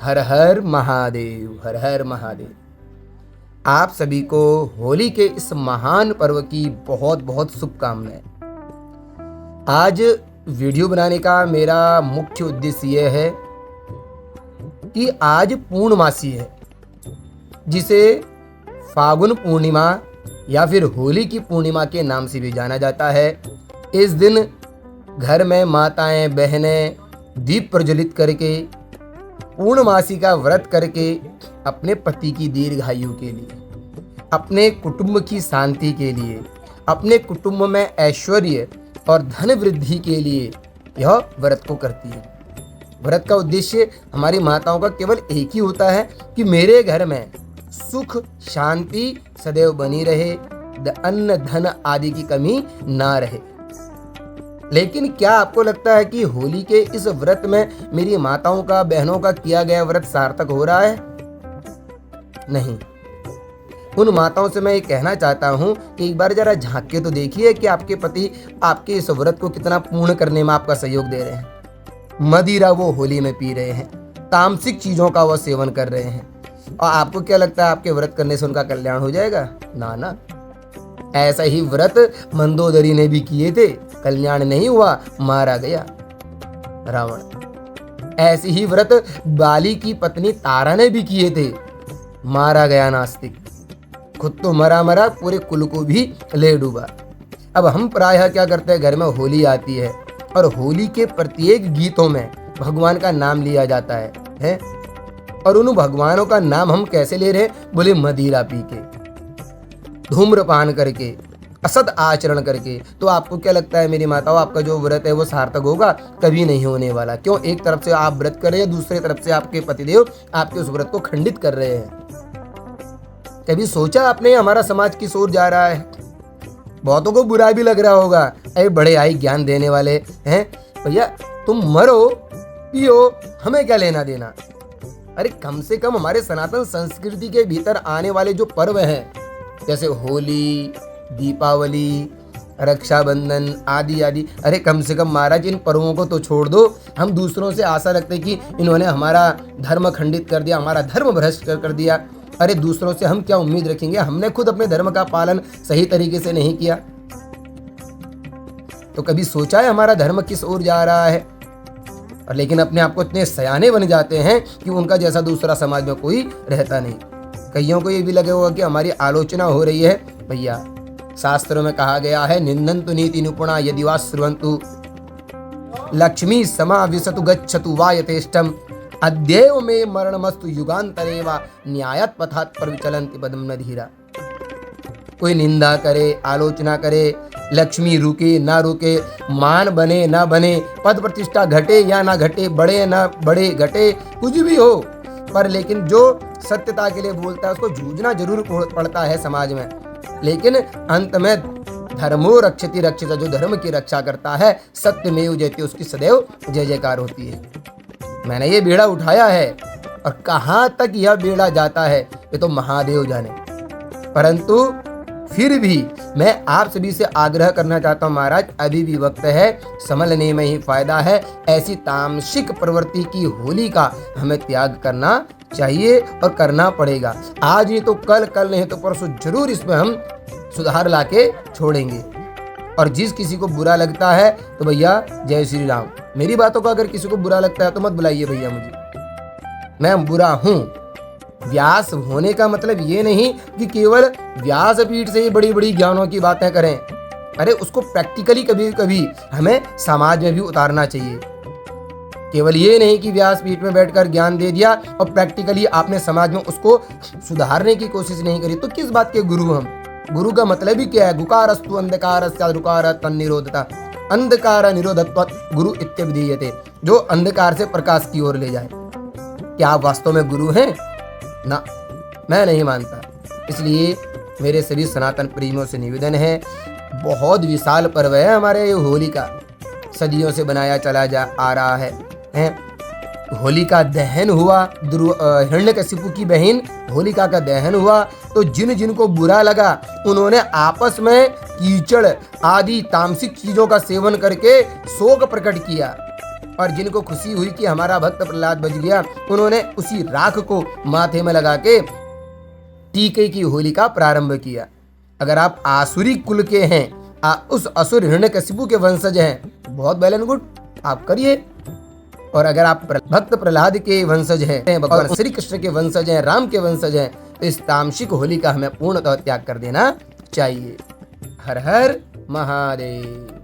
हर हर महादेव, हर हर महादेव। आप सभी को होली के इस महान पर्व की बहुत बहुत शुभकामनाएं। आज वीडियो बनाने का मेरा मुख्य उद्देश्य यह है कि आज पूर्णमासी है, जिसे फागुन पूर्णिमा या फिर होली की पूर्णिमा के नाम से भी जाना जाता है। इस दिन घर में माताएं बहनें दीप प्रज्वलित करके पूर्णमासी का व्रत करके अपने पति की दीर्घायु के लिए, अपने कुटुंब की शांति के लिए, अपने कुटुंब में ऐश्वर्य और धन वृद्धि के लिए यह व्रत को करती है। व्रत का उद्देश्य हमारी माताओं का केवल एक ही होता है कि मेरे घर में सुख शांति सदैव बनी रहे, अन्न धन आदि की कमी ना रहे। लेकिन क्या आपको लगता है कि होली के इस व्रत में मेरी माताओं का, बहनों का किया गया व्रत सार्थक हो रहा है? नहीं। उन माताओं से मैं ये कहना चाहता हूं कि एक बार जरा झांक के तो देखिए कि आपके पति आपके इस व्रत को कितना पूर्ण करने में आपका सहयोग दे रहे हैं। मदिरा वो होली में पी रहे हैं, तामसिक चीजों का वो सेवन कर रहे हैं, और आपको क्या लगता है आपके व्रत करने से उनका कल्याण हो जाएगा? ना ना। ऐसा ही व्रत मंदोदरी ने भी किए थे, कल्याण नहीं हुआ, मारा गया रावण। ऐसे ही व्रत बाली की पत्नी तारा ने भी किए थे, मारा गया नास्तिक। खुद तो मरा मरा, पूरे कुल को भी ले डूबा। अब हम प्रायः क्या करते हैं, घर में होली आती है और होली के प्रत्येक गीतों में भगवान का नाम लिया जाता है? और उन भगवानों का नाम हम कैसे ले रहे हैं? बोले मदिरा पी के, धूम्रपान करके, असद आचरण करके। तो आपको क्या लगता है मेरी माताओं, आपका जो व्रत है वो सार्थक होगा? कभी नहीं होने वाला। क्यों? एक तरफ से आप व्रत कर रहे हैं, दूसरी तरफ से आपके पतिदेव आपके उस व्रत को खंडित कर रहे हैं। कभी सोचा आपने हमारा समाज किस ओर जा रहा है? बहुतों को बुरा भी लग रहा होगा, अरे बड़े आई ज्ञान देने वाले हैं, भैया तुम मरो पियो, हमें क्या लेना देना। अरे कम से कम हमारे सनातन संस्कृति के भीतर आने वाले जो पर्व हैं, जैसे होली, दीपावली, रक्षाबंधन आदि आदि, अरे कम से कम महाराज इन पर्वों को तो छोड़ दो। हम दूसरों से आशा रखते कि इन्होंने हमारा धर्म खंडित कर दिया, हमारा धर्म भ्रष्ट कर दिया। अरे दूसरों से हम क्या उम्मीद रखेंगे? हमने खुद अपने धर्म का पालन सही तरीके से नहीं किया। तो कभी सोचा है हमारा धर्म किस ओर जा रहा है? और लेकिन अपने आप को इतने सयाने बन जाते हैं कि उनका जैसा दूसरा समाज में कोई रहता नहीं। कईयों को ये भी लगे होगा कि हमारी आलोचना हो रही है। भैया शास्त्रों में कहा गया है, निंदन्तु नीति निपुणा यदि वा श्रुवन्तु लक्ष्मी समाविशतु गच्छतु वा यथेष्टम अद्यैव मे मरणमस्तु युगान्तरे वा न्यायात् पथात् प्रविचलन्ति पदम न धीरा। कोई निंदा करे, आलोचना करे, लक्ष्मी रुके ना रुके, मान बने ना बने, पद प्रतिष्ठा घटे या ना घटे, बढ़े ना बढ़े, घटे, कुछ भी हो, पर लेकिन जो सत्यता के लिए बोलता है उसको जूझना जरूर पड़ता है समाज में। लेकिन अंत में धर्मो रक्षति रक्षिता, जो धर्म की रक्षा करता है, सत्यमेव जयते, उसकी सदैव जय जयकार होती है। मैंने ये बेड़ा उठाया है और कहां तक यह बेड़ा जाता है ये तो महादेव जाने। परंतु फिर भी मैं आप सभी से आग्रह करना चाहता हूं महाराज, अभी भी वक्त है, संभलने में ही फायदा है। ऐसी तामसिक प्रवृत्ति की होली का हमें त्याग करना चाहिए और करना पड़ेगा। आज नहीं तो कल, कल नहीं तो परसों जरूर इसमें हम सुधार लाके छोड़ेंगे। और जिस किसी को बुरा लगता है तो भैया जय श्री राम। मेरी बातों का अगर किसी को बुरा लगता है तो मत बुलाइए भैया मुझे, मैं बुरा हूं। व्यास होने का मतलब ये नहीं कि केवल व्यासपीठ से ही बड़ी बड़ी ज्ञानों की बातें करें। अरे उसको प्रैक्टिकली कभी कभी हमें समाज में भी उतारना चाहिए। केवल ये नहीं कि व्यासपीठ में बैठकर ज्ञान दे दिया और प्रैक्टिकली आपने समाज में उसको सुधारने की कोशिश नहीं करी, तो किस बात के गुरु हम? गुरु का मतलब ही क्या है? गुकारस्तु अंधकारस्य रुकार तन्निरोधता, अंधकार निरोधत्व गुरु इत्यभिधीयते, जो अंधकार से प्रकाश की ओर ले जाए। क्या आप वास्तव में गुरु हैं? ना, मैं नहीं मानता। इसलिए मेरे सभी सनातन प्रेमियों से निवेदन है, बहुत विशाल पर्व है हमारे ये होली का, सदियों से बनाया चला आ रहा है। होली का दहन हुआ, हिरण्यकशिपु की बहन होलिका का दहन हुआ, तो जिन जिन को बुरा लगा उन्होंने आपस में कीचड़ आदि तामसिक चीजों का सेवन करके शोक प्रकट किया। और जिनको खुशी हुई कि हमारा भक्त प्रहलाद बच गया, उन्होंने उसी राख को माथे में लगा के टीके की होली का प्रारंभ किया। अगर आप आसुरी कुल के हैं, उस असुर हिरण्यकशिपु के वंशज हैं, बहुत वेल एंड गुड, आप करिए। और अगर आप भक्त प्रहलाद के वंशज हैं, भगवान श्री कृष्ण के वंशज हैं, राम के वंशज हैं, तो इस तामसिक होली का हमें पूर्णतः त्याग कर देना चाहिए। हर हर महादेव।